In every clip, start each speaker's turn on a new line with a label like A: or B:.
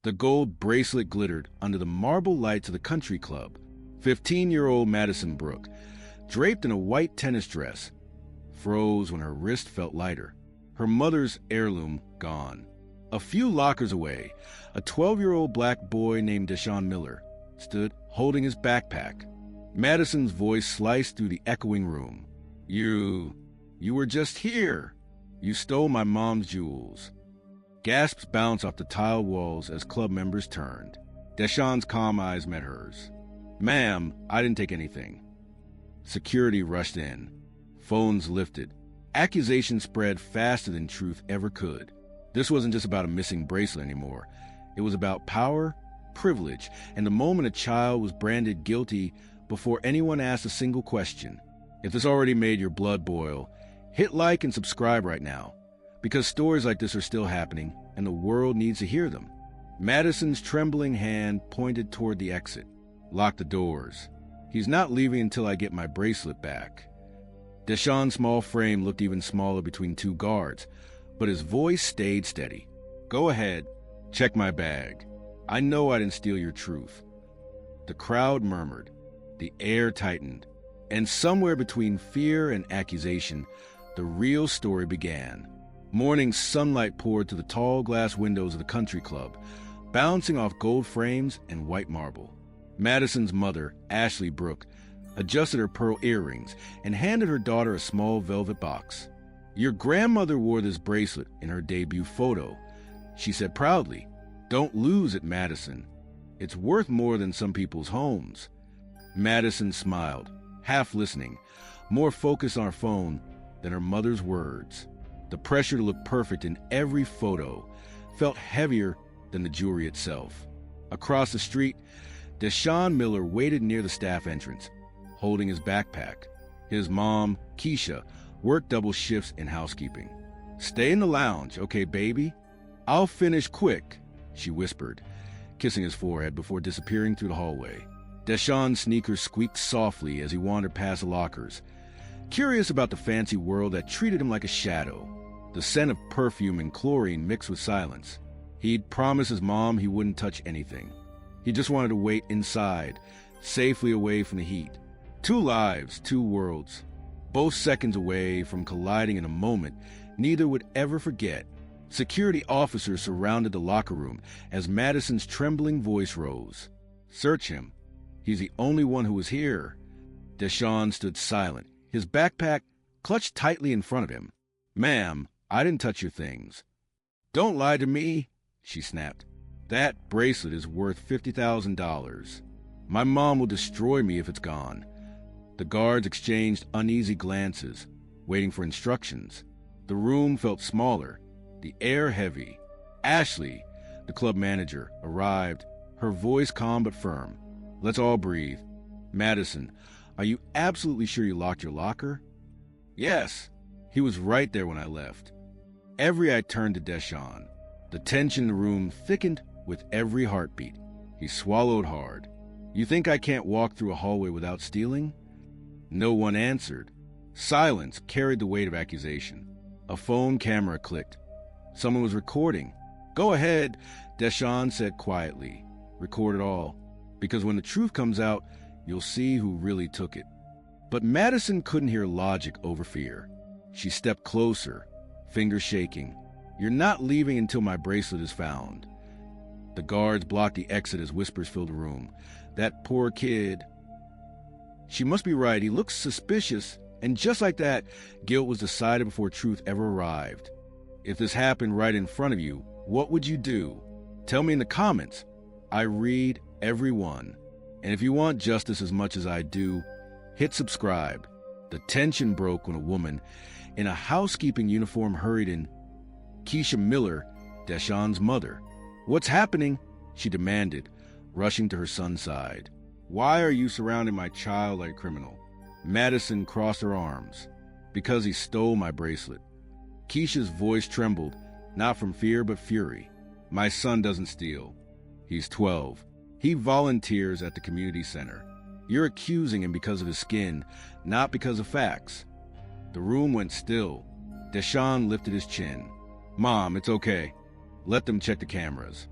A: The gold bracelet glittered under the marble lights of the country club. 15-year-old Madison Brooke, draped in a white tennis dress, froze when her wrist felt lighter. Her mother's heirloom gone. A few lockers away, a 12-year-old black boy named Deshaun Miller stood holding his backpack. Madison's voice sliced through the echoing room. You were just here. You stole my mom's jewels." Gasps bounced off the tile walls as club members turned. Deshaun's calm eyes met hers. "Ma'am, I didn't take anything." Security rushed in. Phones lifted. Accusations spread faster than truth ever could. This wasn't just about a missing bracelet anymore. It was about power, privilege, and the moment a child was branded guilty before anyone asked a single question. If this already made your blood boil, hit like and subscribe right now, because stories like this are still happening, and the world needs to hear them. Madison's trembling hand pointed toward the exit. "Lock the doors. He's not leaving until I get my bracelet back." Deshaun's small frame looked even smaller between two guards, but his voice stayed steady. "Go ahead. Check my bag. I know I didn't steal your truth." The crowd murmured. The air tightened. And somewhere between fear and accusation, the real story began. Morning sunlight poured through the tall glass windows of the country club, bouncing off gold frames and white marble. Madison's mother, Ashley Brooke, adjusted her pearl earrings and handed her daughter a small velvet box. "Your grandmother wore this bracelet in her debut photo," she said proudly. "Don't lose it, Madison. It's worth more than some people's homes." Madison smiled, half listening, more focused on her phone than her mother's words. The pressure to look perfect in every photo felt heavier than the jewelry itself. Across the street, Deshaun Miller waited near the staff entrance, holding his backpack. His mom, Keisha, worked double shifts in housekeeping. "Stay in the lounge, okay, baby? I'll finish quick," she whispered, kissing his forehead before disappearing through the hallway. Deshaun's sneakers squeaked softly as he wandered past the lockers, curious about the fancy world that treated him like a shadow. The scent of perfume and chlorine mixed with silence. He'd promised his mom he wouldn't touch anything. He just wanted to wait inside, safely away from the heat. 2 lives, 2 worlds, both seconds away from colliding in a moment neither would ever forget. Security officers surrounded the locker room as Madison's trembling voice rose. "Search him. He's the only one who was here." Deshaun stood silent, his backpack clutched tightly in front of him. "Ma'am, I didn't touch your things." "Don't lie to me," she snapped. "That bracelet is worth $50,000. My mom will destroy me if it's gone." The guards exchanged uneasy glances, waiting for instructions. The room felt smaller, the air heavy. Ashley, the club manager, arrived, her voice calm but firm. "Let's all breathe. Madison, are you absolutely sure you locked your locker?" "Yes. He was right there when I left." Every eye turned to Deshaun. The tension in the room thickened with every heartbeat. He swallowed hard. "You think I can't walk through a hallway without stealing?" No one answered. Silence carried the weight of accusation. A phone camera clicked. Someone was recording. "Go ahead," Deshaun said quietly. "Record it all. Because when the truth comes out, you'll see who really took it." But Madison couldn't hear logic over fear. She stepped closer, fingers shaking. "You're not leaving until my bracelet is found." The guards blocked the exit as whispers filled the room. "That poor kid." She must be right. He looks suspicious. And just like that, guilt was decided before truth ever arrived. If this happened right in front of you, what would you do? Tell me in the comments. I read every one. And if you want justice as much as I do, hit subscribe. The tension broke when a woman in a housekeeping uniform hurried in. Keisha Miller, Deshaun's mother. "What's happening?" she demanded, rushing to her son's side. "Why are you surrounding my child like a criminal?" Madison crossed her arms. "Because he stole my bracelet." Keisha's voice trembled, not from fear but fury. "My son doesn't steal. He's 12. He volunteers at the community center. You're accusing him because of his skin, not because of facts." The room went still. Deshaun lifted his chin. "Mom, it's okay. Let them check the cameras."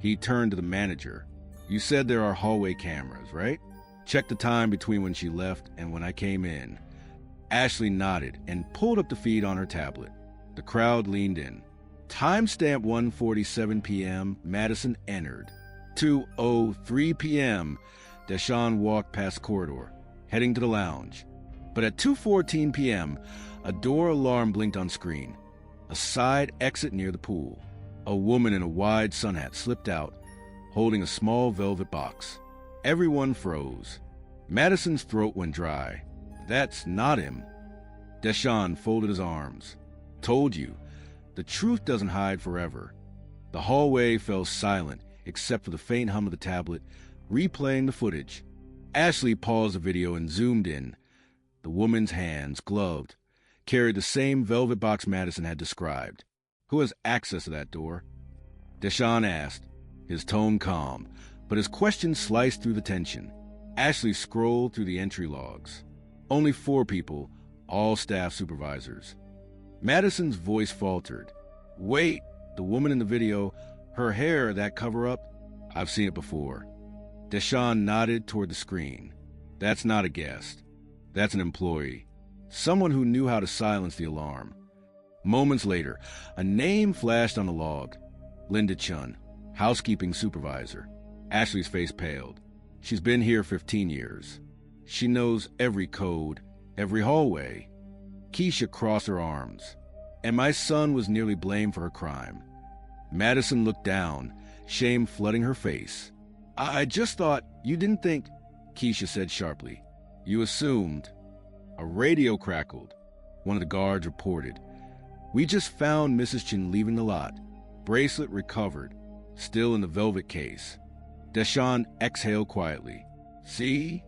A: He turned to the manager. You said there are hallway cameras, right? Check the time between when she left and when I came in. Ashley nodded and pulled up the feed on her tablet. The crowd leaned in. Timestamp 1:47 p.m., Madison entered. 2:03 p.m., Deshawn walked past the corridor, heading to the lounge. But at 2:14 p.m., a door alarm blinked on screen. A side exit near the pool. A woman in a wide sun hat slipped out, holding a small velvet box. Everyone froze. Madison's throat went dry. That's not him. Deshawn folded his arms. Told you, the truth doesn't hide forever. The hallway fell silent except for the faint hum of the tablet, replaying the footage. Ashley paused the video and zoomed in. The woman's hands, gloved, carried the same velvet box Madison had described. Who has access to that door? Deshawn asked, his tone calm, but his question sliced through the tension. Ashley scrolled through the entry logs. Only 4 people, all staff supervisors. Madison's voice faltered. Wait, the woman in the video, her hair, that cover-up? I've seen it before. Deshawn nodded toward the screen. That's not a guest. That's an employee. Someone who knew how to silence the alarm. Moments later, a name flashed on the log. Linda Chun, housekeeping supervisor. Ashley's face paled. She's been here 15 years. She knows every code, every hallway. Keisha crossed her arms. And my son was nearly blamed for her crime. Madison looked down, shame flooding her face. I just thought you didn't think, Keisha said sharply. You assumed. A radio crackled. One of the guards reported. We just found Mrs. Chin leaving the lot. Bracelet recovered, still in the velvet case. Deshawn exhaled quietly. See?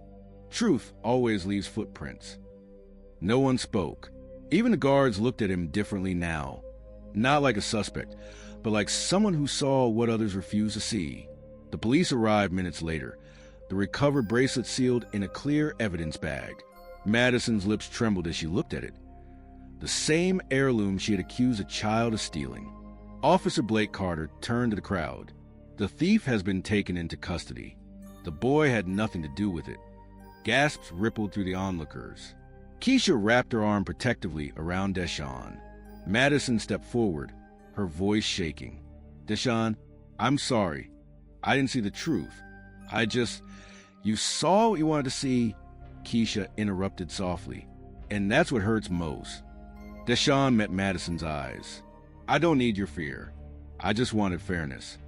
A: Truth always leaves footprints. No one spoke. Even the guards looked at him differently now. Not like a suspect, but like someone who saw what others refused to see. The police arrived minutes later, the recovered bracelet sealed in a clear evidence bag. Madison's lips trembled as she looked at it. The same heirloom she had accused a child of stealing. Officer Blake Carter turned to the crowd. The thief has been taken into custody. The boy had nothing to do with it. Gasps rippled through the onlookers. Keisha wrapped her arm protectively around Deshawn. Madison stepped forward, her voice shaking. Deshawn, I'm sorry. I didn't see the truth. You saw what you wanted to see, Keisha interrupted softly. And that's what hurts most. Deshawn met Madison's eyes. I don't need your fear. I just wanted fairness.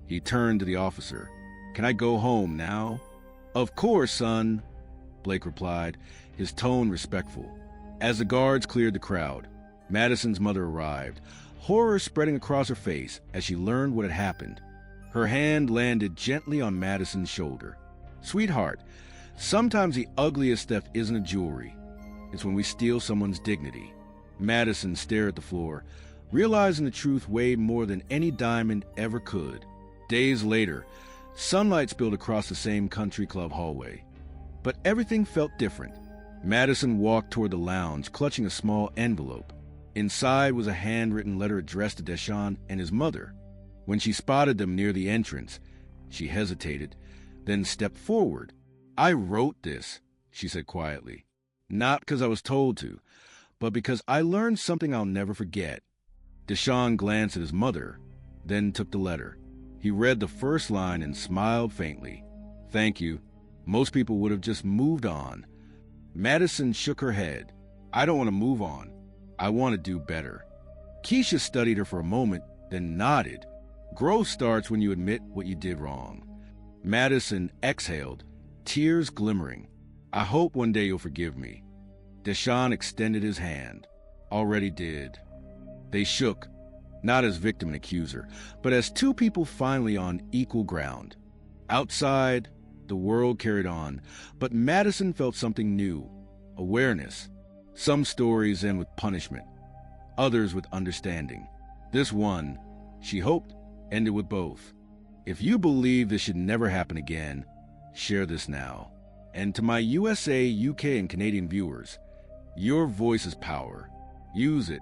A: He turned to the officer. Can I go home now? Of course, son, Blake replied, his tone respectful. As the guards cleared the crowd, Madison's mother arrived, horror spreading across her face as she learned what had happened. Her hand landed gently on Madison's shoulder. Sweetheart, sometimes the ugliest theft isn't a jewelry. It's when we steal someone's dignity. Madison stared at the floor, realizing the truth weighed more than any diamond ever could. Days later, sunlight spilled across the same country club hallway. But everything felt different. Madison walked toward the lounge, clutching a small envelope. Inside was a handwritten letter addressed to Deshawn and his mother. When she spotted them near the entrance, she hesitated, then stepped forward. I wrote this, she said quietly. Not because I was told to, but because I learned something I'll never forget. Deshawn glanced at his mother, then took the letter. He read the first line and smiled faintly. Thank you. Most people would have just moved on. Madison shook her head. I don't want to move on. I want to do better. Keisha studied her for a moment, then nodded. Growth starts when you admit what you did wrong. Madison exhaled, tears glimmering. I hope one day you'll forgive me. Deshawn extended his hand. Already did. They shook, not as victim and accuser, but as 2 people finally on equal ground. Outside, the world carried on, but Madison felt something new, awareness. Some stories end with punishment, others with understanding. This one, she hoped, ended with both. If you believe this should never happen again, share this now. And to my USA, UK, and Canadian viewers, your voice is power. Use it.